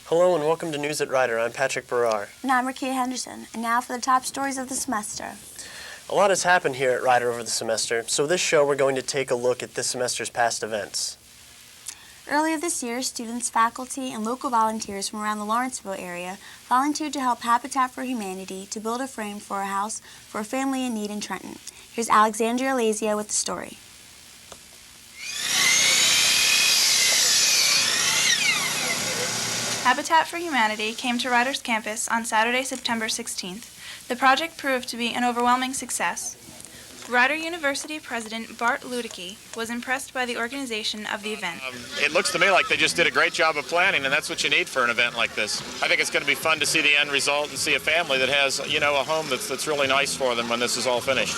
Hello and welcome to News at Rider. I'm Patrick Barrar. And I'm Rakia Henderson. And now for the top stories of the semester. A lot has happened here at Rider over the semester, so this show we're going to take a look at this semester's past events. Earlier this year, students, faculty, and local volunteers from around the Lawrenceville area volunteered to help Habitat for Humanity to build a frame for a house for a family in need in Trenton. Here's Alexandria Lazio with the story. Habitat for Humanity came to Rider's campus on Saturday, September 16th. The project proved to be an overwhelming success. Rider University President Bart Ludicky was impressed by the organization of the event. It looks to me like they just did a great job of planning, and that's what you need for an event like this. I think it's going to be fun to see the end result and see a family that has, a home that's really nice for them when this is all finished.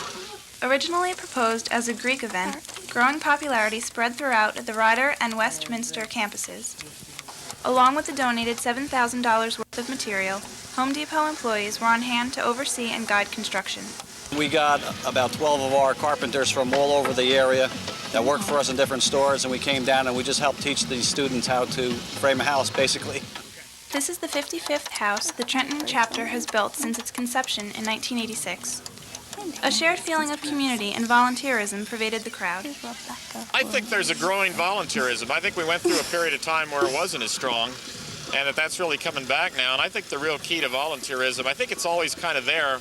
Originally proposed as a Greek event, growing popularity spread throughout the Rider and Westminster campuses. Along with the donated $7,000 worth of material, Home Depot employees were on hand to oversee and guide construction. We got about 12 of our carpenters from all over the area that work for us in different stores, and we came down and we just helped teach these students how to frame a house, basically. This is the 55th house the Trenton chapter has built since its conception in 1986. A shared feeling of community and volunteerism pervaded the crowd. I think there's a growing volunteerism. I think we went through a period of time where it wasn't as strong, and that's really coming back now. And I think the real key to volunteerism, I think it's always kind of there,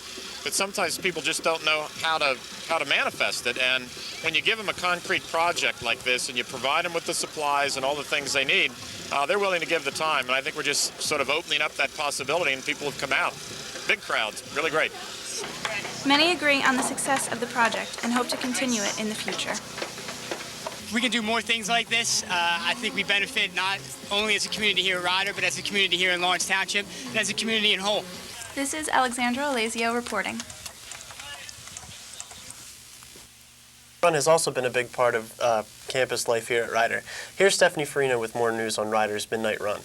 but sometimes people just don't know how to manifest it. And when you give them a concrete project like this and you provide them with the supplies and all the things they need, they're willing to give the time. And I think we're just sort of opening up that possibility, and people have come out. Big crowds, really great. Many agree on the success of the project and hope to continue it in the future. We can do more things like this. I think we benefit not only as a community here at Rider, but as a community here in Lawrence Township, and as a community in whole. This is Alexandra Lazio reporting. Fun has also been a big part of campus life here at Rider. Here's Stephanie Farina with more news on Rider's Midnight Run.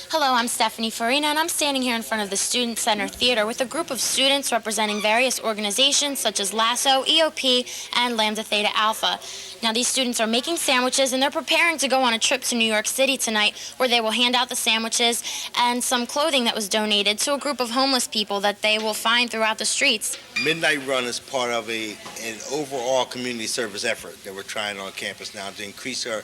Hello, I'm Stephanie Farina, and I'm standing here in front of the Student Center Theater with a group of students representing various organizations such as LASSO, EOP, and Lambda Theta Alpha. Now, these students are making sandwiches, and they're preparing to go on a trip to New York City tonight, where they will hand out the sandwiches and some clothing that was donated to a group of homeless people that they will find throughout the streets. Midnight Run is part of an overall community service effort that we're trying on campus now to increase our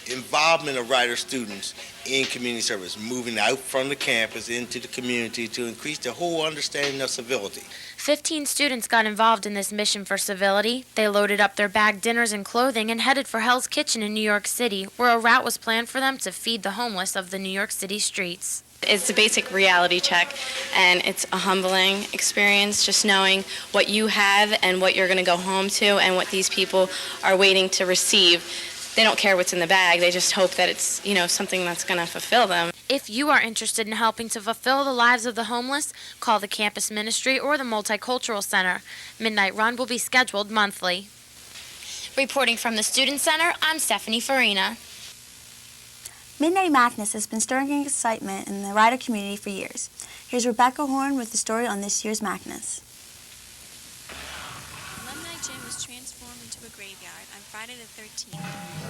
involvement of Rider students in community service, moving out from the campus into the community to increase the whole understanding of civility. 15 students got involved in this mission for civility. They loaded up their bagged dinners and clothing and headed for Hell's Kitchen in New York City, where a route was planned for them to feed the homeless of the New York City streets. It's a basic reality check, and it's a humbling experience just knowing what you have and what you're going to go home to and what these people are waiting to receive. They don't care what's in the bag. They just hope that it's, something that's going to fulfill them. If you are interested in helping to fulfill the lives of the homeless, call the campus ministry or the Multicultural Center. Midnight Run will be scheduled monthly. Reporting from the Student Center, I'm Stephanie Farina. Midnight Madness has been stirring excitement in the Rider community for years. Here's Rebecca Horn with the story on this year's Madness. Alumni Gym was transformed into a graveyard on Friday the 13th.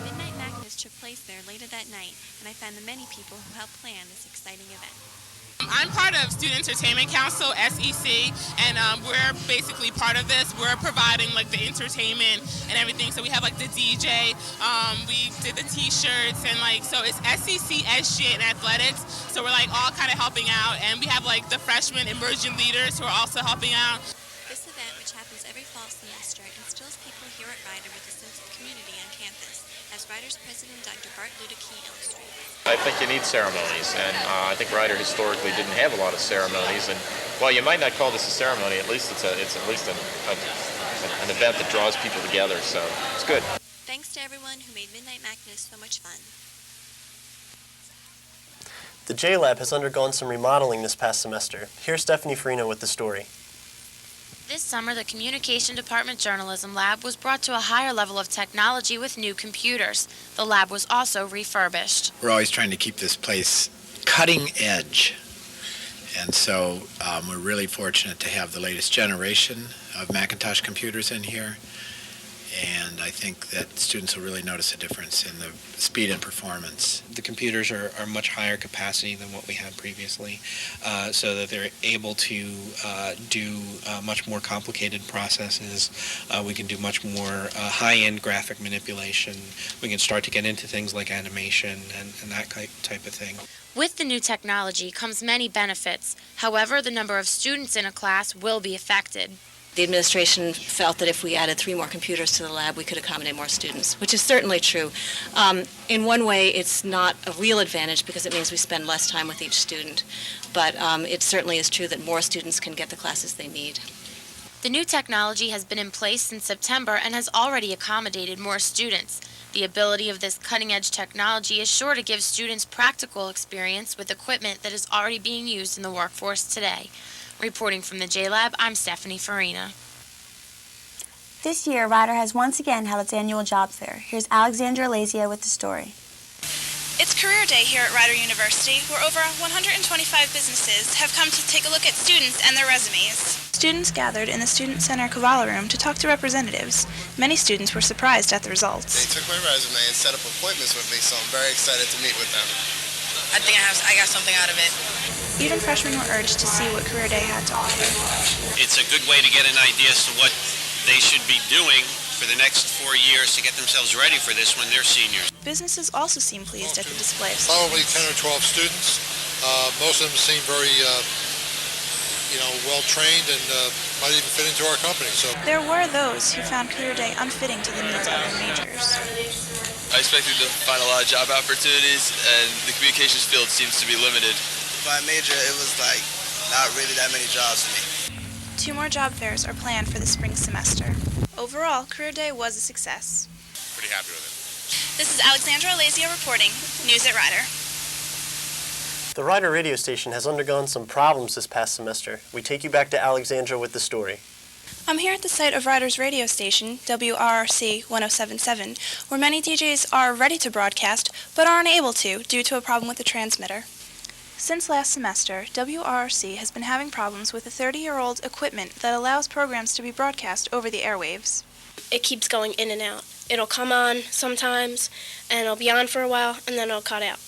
Midnight Madness took place there later that night, and I found the many people who helped plan this exciting event. I'm part of Student Entertainment Council, SEC, and we're basically part of this. We're providing the entertainment and everything. So we have the DJ, we did the t-shirts, and so it's SEC, SG, and athletics. So we're all kind of helping out, and we have the freshman immersion leaders who are also helping out. This event, which happens every fall semester, instills people here at Rider with a sense of community on campus, as Rider's president, Dr. Bart Ludicky, illustrates. I think you need ceremonies, and I think Rider historically didn't have a lot of ceremonies. And while you might not call this a ceremony, at least it's at least an event that draws people together. So it's good. Thanks to everyone who made Midnight Madness so much fun. The J-Lab has undergone some remodeling this past semester. Here's Stephanie Farina with the story. This summer, the Communication Department Journalism Lab was brought to a higher level of technology with new computers. The lab was also refurbished. We're always trying to keep this place cutting edge. And so we're really fortunate to have the latest generation of Macintosh computers in here. and I think that students will really notice a difference in the speed and performance. The computers are much higher capacity than what we had previously, so that they're able to do much more complicated processes. We can do much more high-end graphic manipulation. We can start to get into things like animation and that type of thing. With the new technology comes many benefits. However, the number of students in a class will be affected. The administration felt that if we added 3 more computers to the lab, we could accommodate more students, which is certainly true. In one way, it's not a real advantage because it means we spend less time with each student. But it certainly is true that more students can get the classes they need. The new technology has been in place since September and has already accommodated more students. The ability of this cutting-edge technology is sure to give students practical experience with equipment that is already being used in the workforce today. Reporting from the J-Lab, I'm Stephanie Farina. This year, Ryder has once again held its annual job fair. Here's Alexandra Lazia with the story. It's Career Day here at Rider University, where over 125 businesses have come to take a look at students and their resumes. Students gathered in the Student Center Kavala room to talk to representatives. Many students were surprised at the results. They took my resume and set up appointments with me, so I'm very excited to meet with them. I think I got something out of it. Even freshmen were urged to see what Career Day had to offer. It's a good way to get an idea as to what they should be doing for the next 4 years to get themselves ready for this when they're seniors. Businesses also seem pleased at the display of Probably 10 or 12 students. Most of them seem very, well-trained and might even fit into our company. So there were those who found Career Day unfitting to the needs of their majors. I expected to find a lot of job opportunities, and the communications field seems to be limited. My major, it was not really that many jobs for me. 2 more job fairs are planned for the spring semester. Overall, Career Day was a success. Pretty happy with it. This is Alexandra Lazia reporting, News at Rider. The Rider radio station has undergone some problems this past semester. We take you back to Alexandra with the story. I'm here at the site of Rider's radio station, WRRC 1077, where many DJs are ready to broadcast but aren't able to due to a problem with the transmitter. Since last semester, WRRC has been having problems with a 30-year-old equipment that allows programs to be broadcast over the airwaves. It keeps going in and out. It'll come on sometimes, and it'll be on for a while, and then it'll cut out.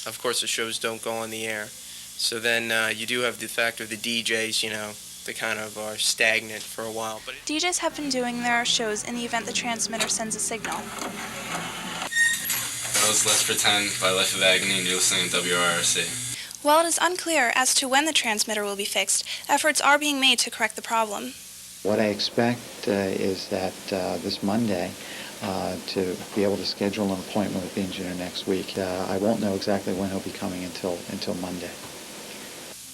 Of course, the shows don't go on the air. So then you do have the fact of the DJs, they kind of are stagnant for a while. But DJs have been doing their shows in the event the transmitter sends a signal. That was Let's Pretend by Life of Agony, and you're listening to WRRC. While it is unclear as to when the transmitter will be fixed, efforts are being made to correct the problem. What I expect is that this Monday to be able to schedule an appointment with the engineer next week. I won't know exactly when he'll be coming until Monday.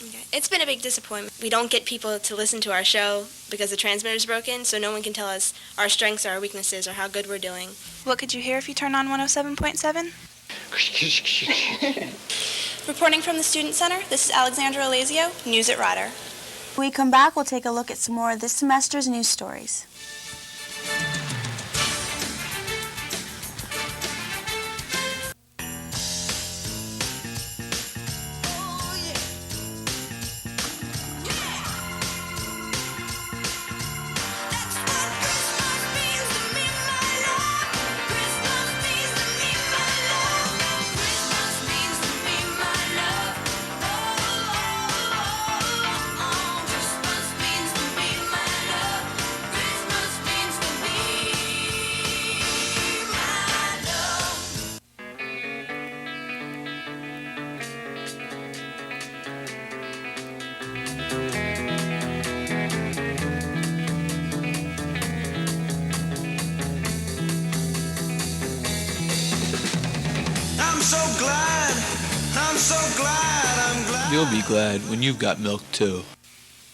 Okay. It's been a big disappointment. We don't get people to listen to our show because the transmitter's broken, so no one can tell us our strengths or our weaknesses or how good we're doing. What could you hear if you turned on 107.7? Reporting from the Student Center, this is Alexandra Lazio, News at Rider. When we come back, we'll take a look at some more of this semester's news stories. You'll be glad when you've got milk, too.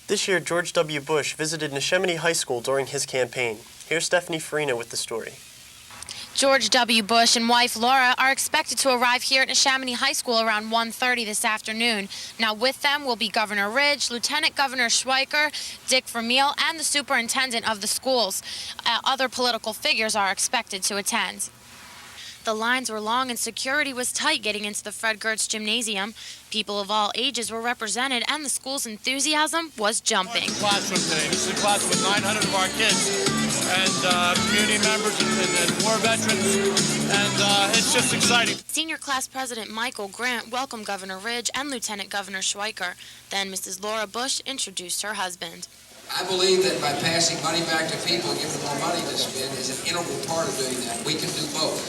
This year, George W. Bush visited Neshaminy High School during his campaign. Here's Stephanie Farina with the story. George W. Bush and wife Laura are expected to arrive here at Neshaminy High School around 1:30 this afternoon. Now with them will be Governor Ridge, Lieutenant Governor Schweiker, Dick Vermeil, and the superintendent of the schools. Other political figures are expected to attend. The lines were long and security was tight getting into the Fred Gertz Gymnasium. People of all ages were represented and the school's enthusiasm was jumping. Classroom today. This is a class with 900 of our kids. and community members and war veterans, and it's just exciting. Senior Class President Michael Grant welcomed Governor Ridge and Lieutenant Governor Schweiker. Then Mrs. Laura Bush introduced her husband. I believe that by passing money back to people and giving them more money to spend is an integral part of doing that. We can do both.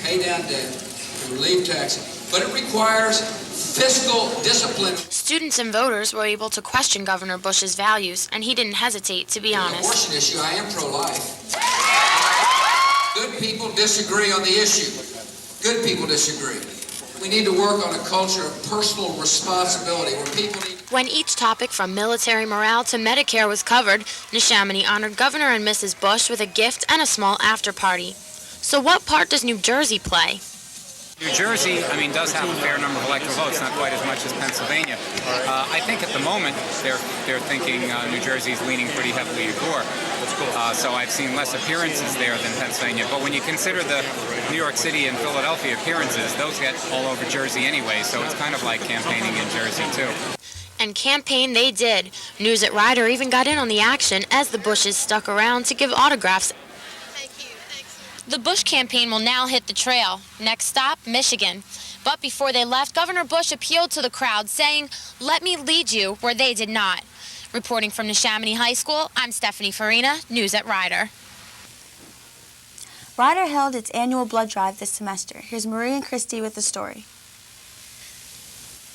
Pay down debt and relieve taxes. But it requires fiscal discipline. Students and voters were able to question Governor Bush's values, and he didn't hesitate to be honest. On the abortion issue, I am pro-life. Good people disagree on the issue. Good people disagree. We need to work on a culture of personal responsibility where people need... When each topic from military morale to Medicare was covered, Neshaminy honored Governor and Mrs. Bush with a gift and a small after-party. So what part does New Jersey play? New Jersey, does have a fair number of electoral votes, not quite as much as Pennsylvania. I think at the moment they're thinking New Jersey's leaning pretty heavily to Gore. So I've seen less appearances there than Pennsylvania. But when you consider the New York City and Philadelphia appearances, those get all over Jersey anyway, so it's kind of like campaigning in Jersey too. And campaign they did. News at Ryder even got in on the action as the Bushes stuck around to give autographs. The Bush campaign will now hit the trail. Next stop, Michigan. But before they left, Governor Bush appealed to the crowd, saying, "Let me lead you where they did not." Reporting from Neshaminy High School, I'm Stephanie Farina, News at Ryder. Ryder held its annual blood drive this semester. Here's Marie and Christy with the story.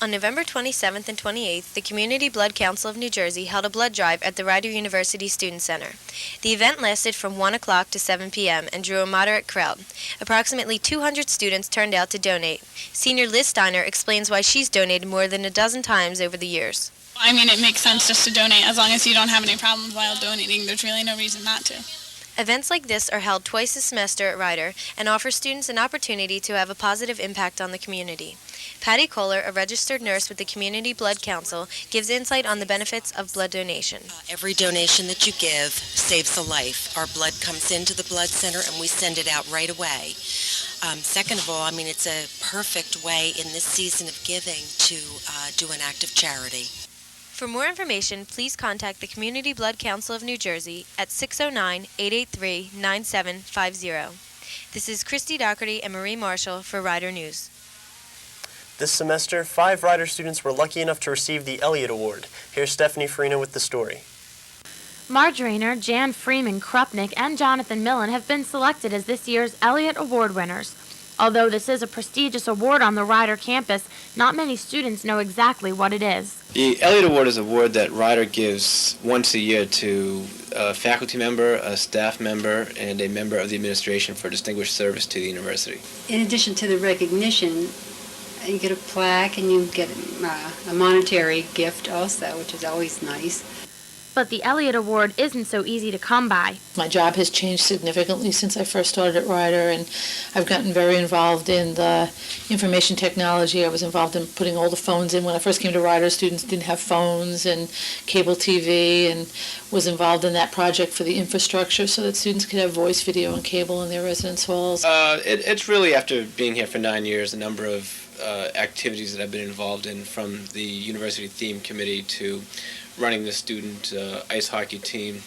On November 27th and 28th, the Community Blood Council of New Jersey held a blood drive at the Rider University Student Center. The event lasted from 1 o'clock to 7 p.m. and drew a moderate crowd. Approximately 200 students turned out to donate. Senior Liz Steiner explains why she's donated more than a dozen times over the years. It makes sense just to donate. As long as you don't have any problems while donating, there's really no reason not to. Events like this are held twice a semester at Ryder and offer students an opportunity to have a positive impact on the community. Patty Kohler, a registered nurse with the Community Blood Council, gives insight on the benefits of blood donation. Every donation that you give saves a life. Our blood comes into the blood center and we send it out right away. Second of all, it's a perfect way in this season of giving to do an act of charity. For more information, please contact the Community Blood Council of New Jersey at 609-883-9750. This is Christy Doherty and Marie Marshall for Ryder News. This semester, 5 Ryder students were lucky enough to receive the Elliott Award. Here's Stephanie Farina with the story. Marge Rayner, Jan Freeman Krupnick, and Jonathan Millen have been selected as this year's Elliott Award winners. Although this is a prestigious award on the Ryder campus, not many students know exactly what it is. The Elliott Award is an award that Ryder gives once a year to a faculty member, a staff member, and a member of the administration for distinguished service to the university. In addition to the recognition, you get a plaque and you get a monetary gift also, which is always nice. But the Elliott Award isn't so easy to come by. My job has changed significantly since I first started at Ryder, and I've gotten very involved in the information technology. I was involved in putting all the phones in. When I first came to Ryder, students didn't have phones and cable TV, and was involved in that project for the infrastructure so that students could have voice, video, and cable in their residence halls. It's really, after being here for 9 years, a number of activities that I've been involved in, from the university theme committee to running the student ice hockey team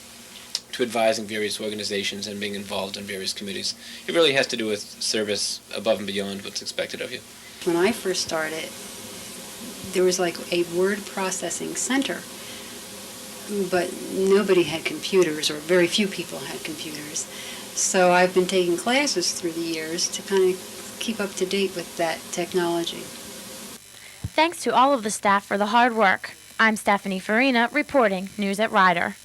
to advising various organizations and being involved in various committees. It really has to do with service above and beyond what's expected of you. When I first started, there was like a word processing center, but nobody had computers, or very few people had computers. So I've been taking classes through the years to kind of keep up to date with that technology. Thanks to all of the staff for the hard work. I'm Stephanie Farina, reporting News at Ryder.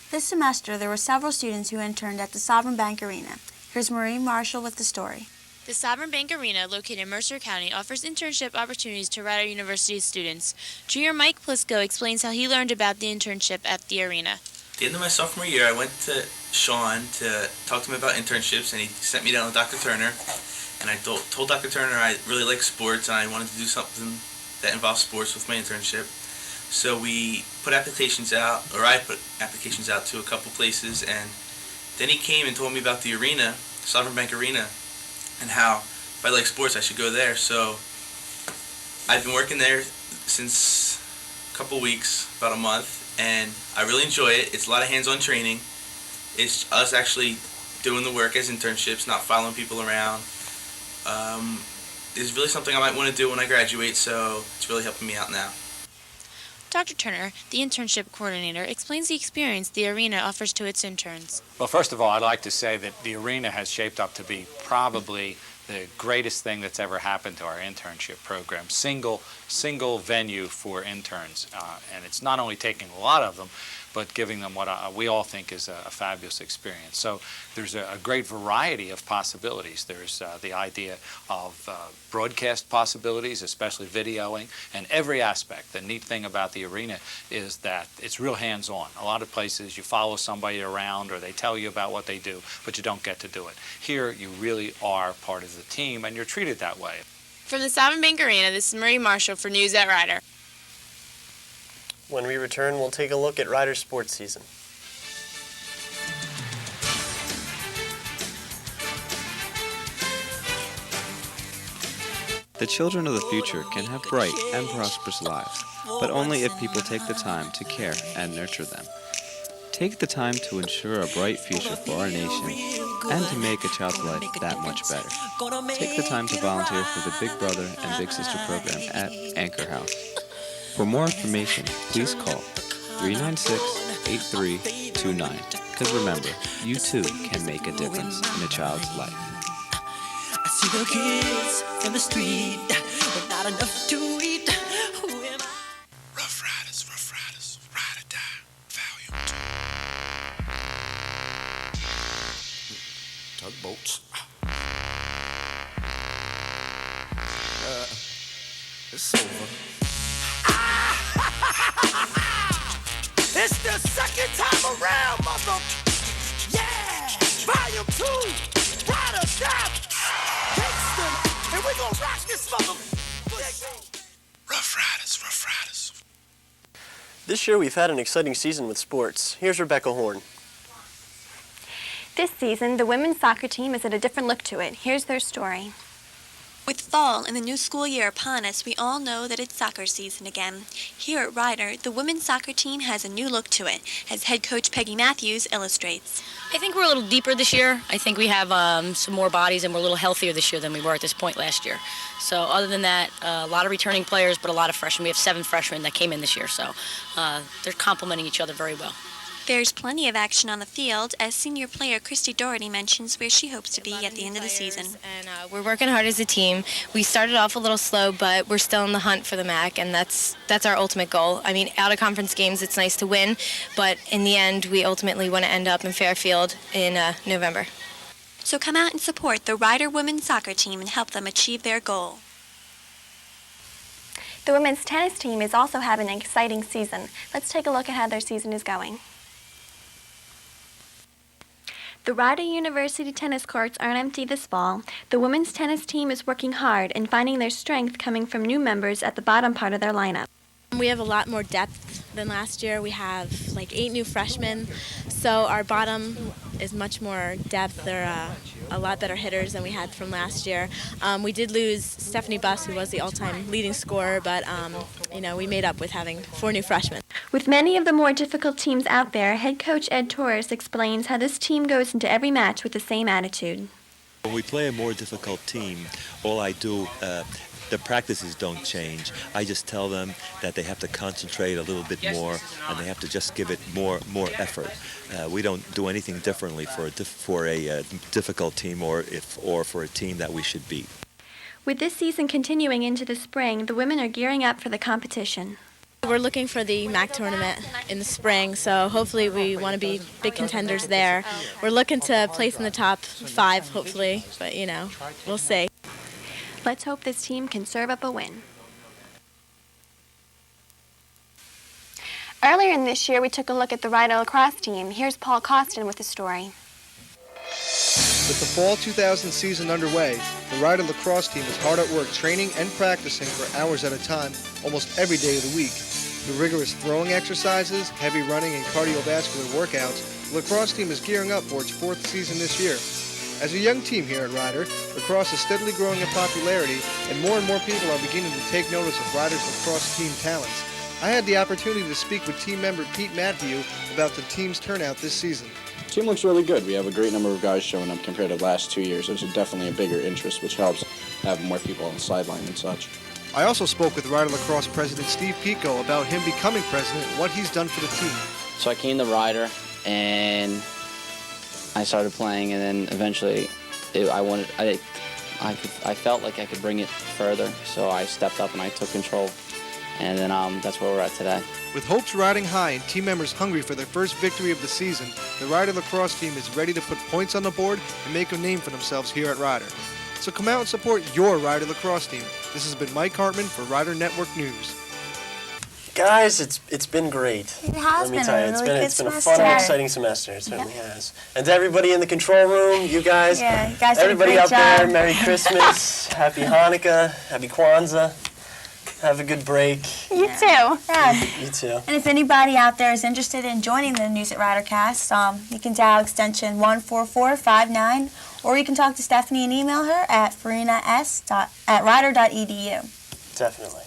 This semester, there were several students who interned at the Sovereign Bank Arena. Here's Marie Marshall with the story. The Sovereign Bank Arena, located in Mercer County, offers internship opportunities to Ryder University students. Junior Mike Plisco explains how he learned about the internship at the arena. At the end of my sophomore year, I went to Sean to talk to him about internships, and he sent me down with Dr. Turner. And I told Dr. Turner I really like sports and I wanted to do something that involves sports with my internship. So we put applications out, or I put applications out to a couple places, and then he came and told me about the arena, Sovereign Bank Arena, and how if I like sports I should go there. So I've been working there since a couple weeks, about a month, and I really enjoy it. It's a lot of hands-on training, It's us actually doing the work as internships, not following people around. It's really something I might want to do when I graduate, so it's really helping me out now. Dr. Turner, the internship coordinator, explains the experience the arena offers to its interns. Well, first of all, I'd like to say that the arena has shaped up to be probably the greatest thing that's ever happened to our internship program. Single venue for interns, and it's not only taking a lot of them, but giving them what we all think is a fabulous experience. So there's a great variety of possibilities. There's the idea of broadcast possibilities, especially videoing, and every aspect. The neat thing about the arena is that it's real hands-on. A lot of places you follow somebody around or they tell you about what they do, but you don't get to do it. Here you really are part of the team, and you're treated that way. From the Savin Bank Arena, this is Marie Marshall for News at Rider. When we return, we'll take a look at Rider's sports season. The children of the future can have bright and prosperous lives, but only if people take the time to care and nurture them. Take the time to ensure a bright future for our nation and to make a child's life that much better. Take the time to volunteer for the Big Brother and Big Sister program at Anchor House. For more information, please call 396-8329. Because remember, you too can make a difference in a child's life. I see the kids in the street with not enough to eat. Who am I? Rough Riders, Ride or Die, Volume 2. Tugboats. It's over. It's the second time around, mother. Yeah, Volume 2, Ride or Die, Kingston, and we gonna rock this mother. Rough Riders. This year we've had an exciting season with sports. Here's Rebecca Horn. This season, the women's soccer team has had a different look to it. Here's their story. With fall and the new school year upon us, we all know that it's soccer season again. Here at Rider, the women's soccer team has a new look to it, as head coach Peggy Matthews illustrates. I think we're a little deeper this year. I think we have some more bodies and we're a little healthier this year than we were at this point last year. So other than that, a lot of returning players, but a lot of freshmen. We have 7 freshmen that came in this year, so they're complementing each other very well. There's plenty of action on the field, as senior player Christy Doherty mentions where she hopes to be at the end of the season. And we're working hard as a team. We started off a little slow, but we're still in the hunt for the MAC, and that's our ultimate goal. I mean, out of conference games, it's nice to win, but in the end, we ultimately want to end up in Fairfield in November. So come out and support the Rider women's soccer team and help them achieve their goal. The women's tennis team is also having an exciting season. Let's take a look at how their season is going. The Rider University tennis courts aren't empty this fall. The women's tennis team is working hard and finding their strength coming from new members at the bottom part of their lineup. We have a lot more depth than last year. We have like 8 new freshmen, so our bottom is much more depth. They're a lot better hitters than we had from last year. We did lose Stephanie Buss, who was the all-time leading scorer, but we made up with having 4 new freshmen. With many of the more difficult teams out there, head coach Ed Torres explains how this team goes into every match with the same attitude. When we play a more difficult team, all I do, the practices don't change. I just tell them that they have to concentrate a little bit more and they have to just give it more effort. We don't do anything differently for a difficult team or for a team that we should beat. With this season continuing into the spring, the women are gearing up for the competition. We're looking for the MAC tournament in the spring, so hopefully we want to be big contenders there. We're looking to place in the top 5, hopefully, but we'll see. Let's hope this team can serve up a win. Earlier in this year, we took a look at the Rider lacrosse team. Here's Paul Costin with the story. With the fall 2000 season underway, the Rider lacrosse team is hard at work training and practicing for hours at a time, almost every day of the week. Through rigorous throwing exercises, heavy running, and cardiovascular workouts, the lacrosse team is gearing up for its 4th season this year. As a young team here at Rider, lacrosse is steadily growing in popularity, and more people are beginning to take notice of Rider's lacrosse team talents. I had the opportunity to speak with team member Pete Matthew about the team's turnout this season. Team looks really good. We have a great number of guys showing up compared to the last 2 years. There's definitely a bigger interest, which helps have more people on the sideline and such. I also spoke with Rider Lacrosse President Steve Pico about him becoming president and what he's done for the team. So I came to Rider and I started playing, and then eventually I felt like I could bring it further, so I stepped up and I took control, and then that's where we're at today. With hopes riding high and team members hungry for their first victory of the season, the Rider Lacrosse team is ready to put points on the board and make a name for themselves here at Rider. So come out and support your Rider Lacrosse team. This has been Mike Hartman for Rider Network News. Guys, it's been great. It has been a really good it's been a fun semester. and exciting semester. It certainly has. And to everybody in the control room, you guys, You guys did a everybody great out there, job. Merry Christmas, Happy Hanukkah, Happy Kwanzaa. Have a good break. You too. Yeah. You too. And if anybody out there is interested in joining the News at Ridercast, you can dial extension 14459, or you can talk to Stephanie and email her at farina@rider.edu. Definitely.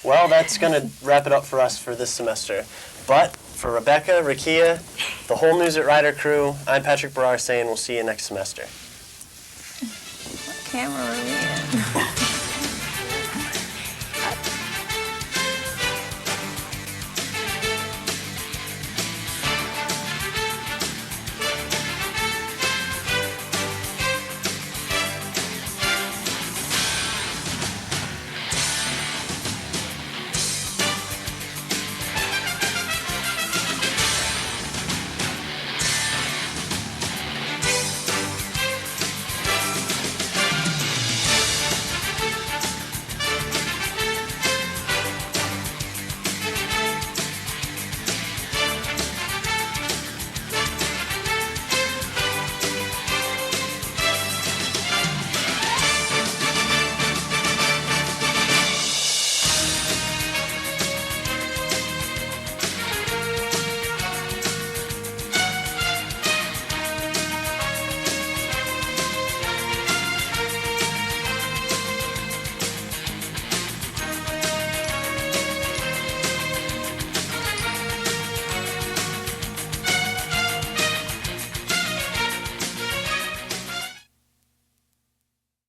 Well, that's going to wrap it up for us for this semester. But for Rebecca, Rakia, the whole News at Rider crew, I'm Patrick Barrar saying we'll see you next semester. Camera.